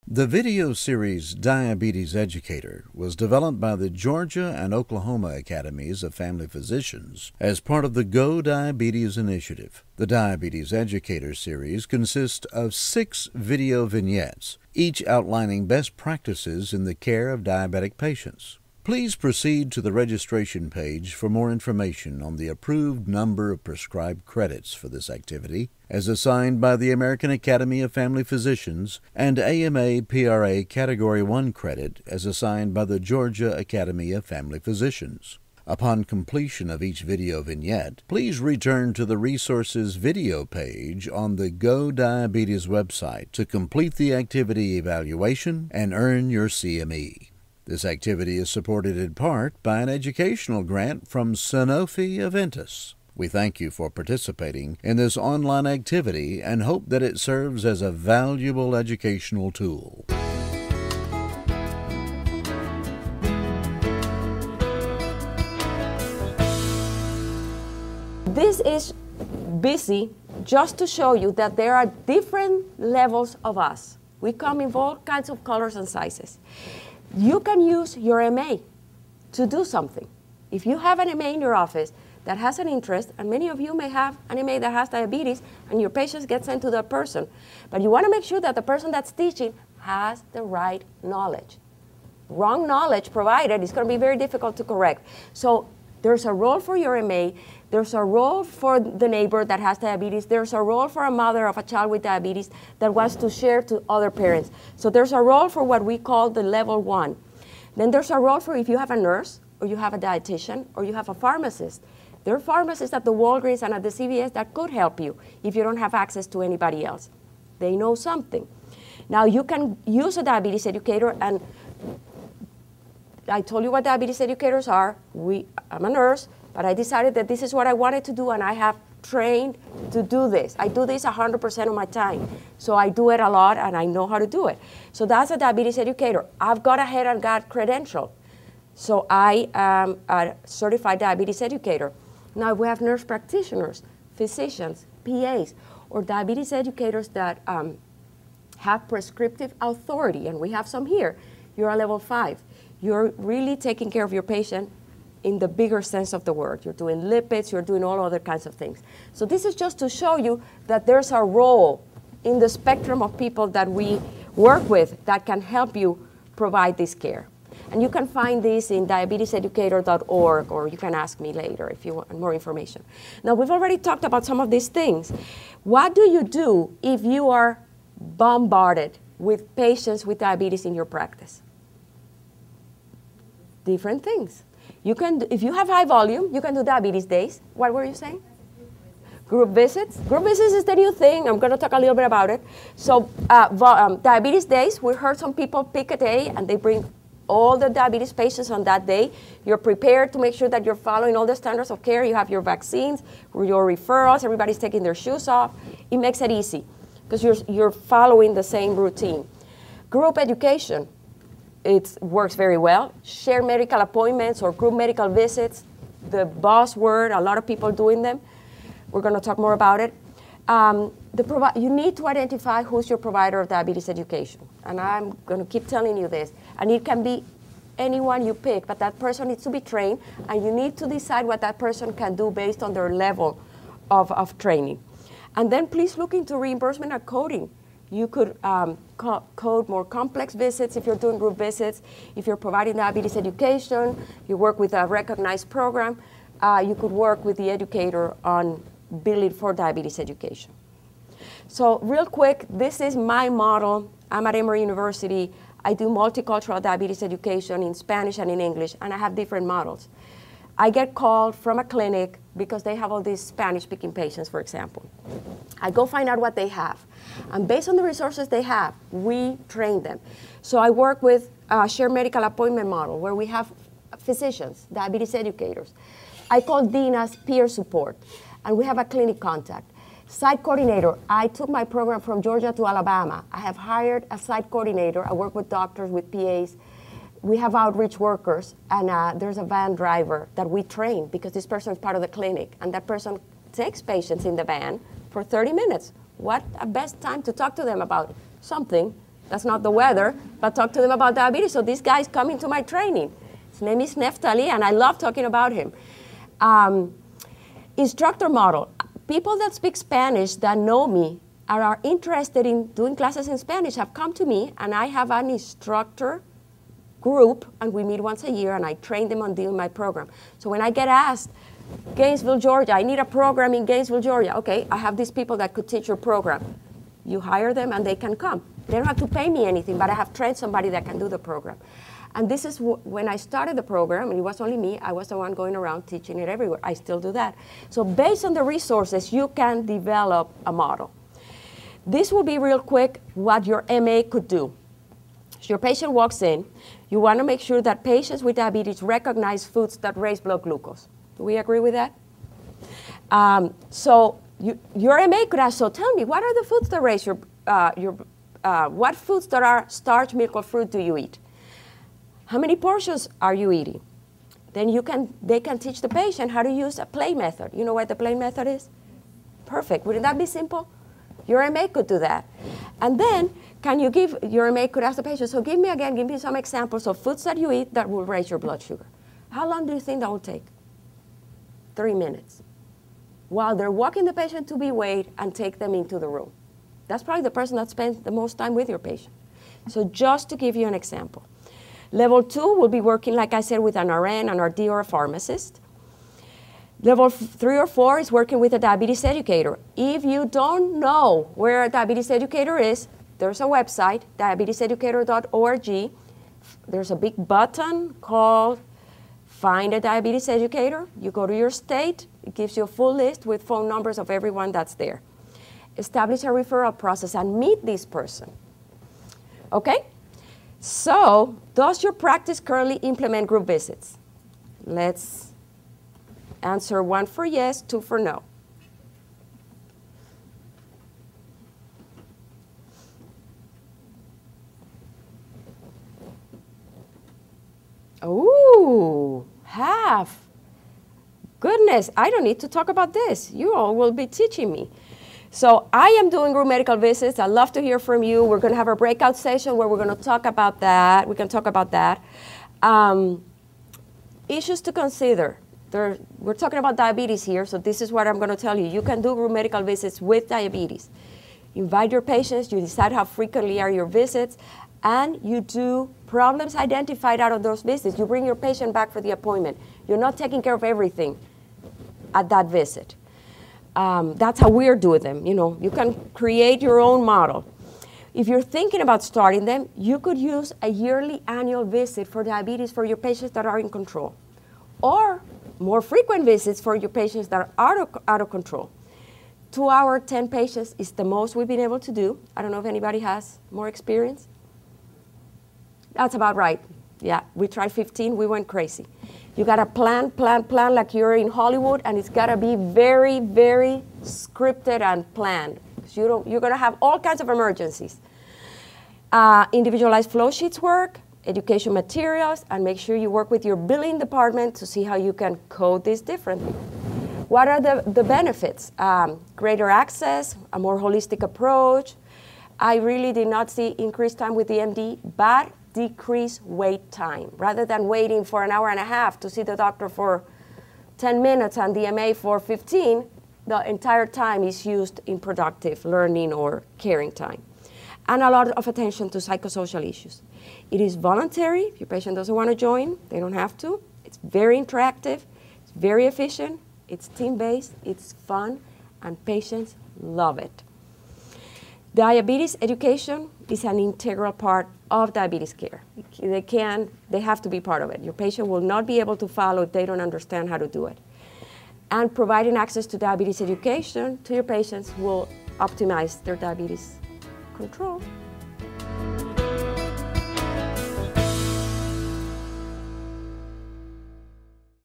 The video series Diabetes Educator was developed by the Georgia and Oklahoma Academies of Family Physicians as part of the Go Diabetes Initiative. The Diabetes Educator series consists of 6 video vignettes, each outlining best practices in the care of diabetic patients. Please proceed to the registration page for more information on the approved number of prescribed credits for this activity, as assigned by the American Academy of Family Physicians, and AMA-PRA Category 1 credit as assigned by the Georgia Academy of Family Physicians. Upon completion of each video vignette, please return to the Resources video page on the Go Diabetes website to complete the activity evaluation and earn your CME. This activity is supported in part by an educational grant from Sanofi Aventis. We thank you for participating in this online activity and hope that it serves as a valuable educational tool. This is busy just to show you that there are different levels of us. We come in all kinds of colors and sizes. You can use your MA to do something. If you have an MA in your office that has an interest, and many of you may have an MA that has diabetes, and your patients get sent to that person, but you want to make sure that the person that's teaching has the right knowledge. Wrong knowledge provided is going to be very difficult to correct. So there's a role for your MA, there's a role for the neighbor that has diabetes, there's a role for a mother of a child with diabetes that wants to share to other parents. So there's a role for what we call the level 1. Then there's a role for if you have a nurse, or you have a dietitian, or you have a pharmacist. There are pharmacists at the Walgreens and at the CVS that could help you if you don't have access to anybody else. They know something. Now you can use a diabetes educator, and I told you what diabetes educators are. I'm a nurse, but I decided that this is what I wanted to do, and I have trained to do this. I do this 100% of my time. So I do it a lot, and I know how to do it. So that's a diabetes educator. I've got ahead and got credentialed. So I am a certified diabetes educator. Now we have nurse practitioners, physicians, PAs, or diabetes educators that have prescriptive authority, and we have some here. You're a level 5. You're really taking care of your patient in the bigger sense of the word. You're doing lipids, you're doing all other kinds of things. So this is just to show you that there's a role in the spectrum of people that we work with that can help you provide this care. And you can find this in diabeteseducator.org, or you can ask me later if you want more information. Now, we've already talked about some of these things. What do you do if you are bombarded with patients with diabetes in your practice? Different things. You can, if you have high volume, you can do diabetes days. What were you saying? Group visits. Group visits is the new thing. I'm going to talk a little bit about it. So diabetes days, we heard some people pick a day and they bring all the diabetes patients on that day. You're prepared to make sure that you're following all the standards of care. You have your vaccines, your referrals, everybody's taking their shoes off. It makes it easy because you're following the same routine. Group education. It works very well. Shared medical appointments or group medical visits, the buzzword, a lot of people doing them. We're going to talk more about it. You need to identify who's your provider of diabetes education. And I'm going to keep telling you this. And it can be anyone you pick, but that person needs to be trained, and you need to decide what that person can do based on their level of training. And then please look into reimbursement and coding. You could code more complex visits if you're doing group visits. If you're providing diabetes education, you work with a recognized program, you could work with the educator on billing for diabetes education. So real quick, this is my model. I'm at Emory University. I do multicultural diabetes education in Spanish and in English, and I have different models. I get called from a clinic because they have all these Spanish-speaking patients, for example. I go find out what they have. And based on the resources they have, we train them. So I work with a shared medical appointment model where we have physicians, diabetes educators. I call DINA's peer support, and we have a clinic contact. Site coordinator, I took my program from Georgia to Alabama. I have hired a site coordinator. I work with doctors, with PAs. We have outreach workers, and there's a van driver that we train because this person is part of the clinic, and that person takes patients in the van for 30 minutes. What a best time to talk to them about something That's not the weather, but talk to them about diabetes. So this guy's coming to my training. His name is Neftali, and I love talking about him. Instructor model. People that speak Spanish that know me and are interested in doing classes in Spanish have come to me, and I have an instructor group, and we meet once a year, and I train them on doing my program. So when I get asked, Gainesville, Georgia, I need a program in Gainesville, Georgia. Okay, I have these people that could teach your program. You hire them, and they can come. They don't have to pay me anything, but I have trained somebody that can do the program. And this is when I started the program, and it was only me, I was the one going around teaching it everywhere. I still do that. So based on the resources, you can develop a model. This will be real quick what your MA could do. So your patient walks in, you want to make sure that patients with diabetes recognize foods that raise blood glucose. Do we agree with that? Your MA could ask, so tell me, what are the foods that raise what foods that are starch, milk, or fruit do you eat? How many portions are you eating? Then they can teach the patient how to use a play method. You know what the play method is? Perfect. Wouldn't that be simple? Your MA could do that. And then your MA could ask the patient, so give me some examples of foods that you eat that will raise your blood sugar. How long do you think that will take? 3 minutes. While they're walking the patient to be weighed and take them into the room. That's probably the person that spends the most time with your patient. So just to give you an example. Level 2 will be working, like I said, with an RN, an RD, or a pharmacist. Level 3 or 4 is working with a diabetes educator. If you don't know where a diabetes educator is, there's a website, diabeteseducator.org. There's a big button called Find a Diabetes Educator. You go to your state. It gives you a full list with phone numbers of everyone that's there. Establish a referral process and meet this person. Okay? So, does your practice currently implement group visits? Let's answer 1 for yes, 2 for no. Ooh, half. Goodness, I don't need to talk about this. You all will be teaching me. So I am doing group medical visits. I'd love to hear from you. We're going to have a breakout session where we're going to talk about that. We can talk about that. Issues to consider. We're talking about diabetes here, so this is what I'm going to tell you. You can do group medical visits with diabetes. Invite your patients. You decide how frequently are your visits, and you do problems identified out of those visits. You bring your patient back for the appointment. You're not taking care of everything at that visit. That's how we're doing them. You know, you can create your own model. If you're thinking about starting them, you could use a yearly annual visit for diabetes for your patients that are in control, or more frequent visits for your patients that are out of control. 2 hour, 10 patients is the most we've been able to do. I don't know if anybody has more experience. That's about right. Yeah, we tried 15, we went crazy. You gotta plan like you're in Hollywood, and it's gotta be very, very scripted and planned. You're gonna have all kinds of emergencies. Individualized flow sheets work, education materials, and make sure you work with your billing department to see how you can code this differently. What are the benefits? Greater access, a more holistic approach. I really did not see increased time with the MD, but decrease wait time. Rather than waiting for an hour and a half to see the doctor for 10 minutes and the MA for 15, the entire time is used in productive learning or caring time. And a lot of attention to psychosocial issues. It is voluntary. If your patient doesn't want to join, they don't have to. It's very interactive. It's very efficient. It's team-based. It's fun. And patients love it. Diabetes education is an integral part of diabetes care. They have to be part of it. Your patient will not be able to follow if they don't understand how to do it. And providing access to diabetes education to your patients will optimize their diabetes control